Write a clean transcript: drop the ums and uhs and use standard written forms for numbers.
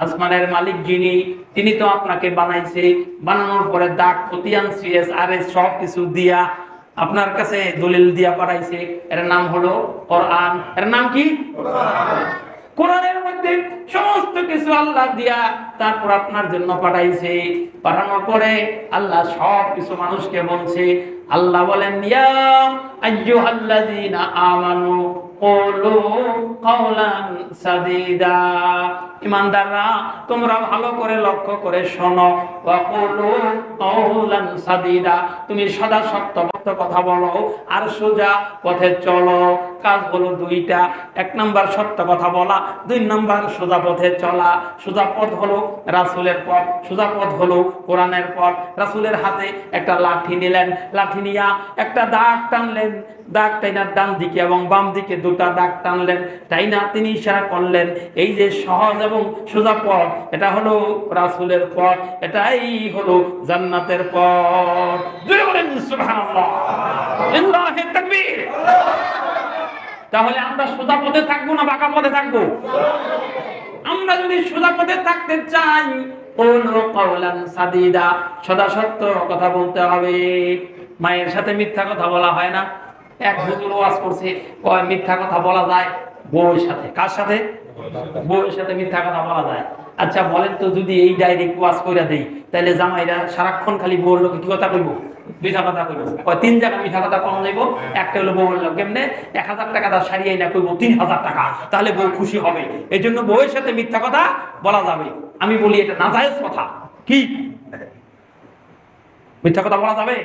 আসমানের মালিক যিনি, তিনি তো আপনাকে বানাইছে, বানানোর পরে দাগ প্রতিয়ান সিএস আর এস সব কিছু দিয়া আপনার কাছে দলিল দিয়া পাঠাইছে। এর নাম হলো কোরআন। এর নাম কি? কোরআনের মধ্যে সমস্ত কিছু আল্লাহ দিয়া তারপর আপনার জন্য পাঠাইছে। পাঠানোর পরে আল্লাহ সব কিছু মানুষকে বলছে। আল্লাহ বলেন, ইয়া আইয়ুহাল্লাযীনা আমানু কুলু কাওলান সাদীদা, ঈমানদাররা তোমরা ভালো করে লক্ষ্য করে শোনো। ওয়া কুলু কাওলান সাদীদা, তুমি সদা সত্য কথা বলো আর সোজা পথে চলো। কাজ হলো দুইটা, এক নাম্বার সত্য কথা বলা, দুই নাম্বার সোজা পথে চলা। সোজা পথ হলো রাসূলের পথ, সোজা পথ হলো কোরআনের পথ। রাসূলের হাতে একটা লাঠি নিলেন, লাঠি নিয়া একটা দাগ টানলেন, দাগ টাইনা ডান দিকে এবং বাম দিকে দুটা দাগ টানলেন, টাইনা তিনি ইশারা করলেন, এই যে সহজ এবং সোজা পথ, এটা হলো রাসূলের পথ, এটাই হলো জান্নাতের পথ। জোরে বলেন সুবহানাল্লাহ, লিল্লাহি তাকবীর। তাহলে আমরা সোজা পথে থাকবো না বাঁকা পথে থাকবো? আমরা যদি সোজা পথে থাকতে চাই, কুলু কাওলান সাদীদা, সদা সত্য কথা বলতে হবে। মায়ের সাথে মিথ্যা কথা বলা হয় না। এক হুজুর ওয়াজ করছে, কয় মিথ্যা কথা বলা যায় বউয়ের সাথে। কার সাথে? বউয়ের সাথে মিথ্যা কথা বলা যায়। আচ্ছা বলেন তো, যদি এই ডাইরেক্ট ওয়াজ কইরা দেই, তাহলে জামাইরা সারাক্ষণ খালি বউর লোকে কি কথা কইব? মিথ্যা কথা কইব। কয় তিন জায়গা মিথ্যা কথা কম যাইব। একটা হলো বউর লোক, কেমনে 1000 টাকা দাও সারিয়ে না কইব 3000 টাকা, তাহলে বউ খুশি হবে। এই জন্য বউয়ের সাথে মিথ্যা কথা বলা যাবে। আমি বলি এটা নাজায়েজ কথা। কি মিথ্যা কথা বলা যাবে?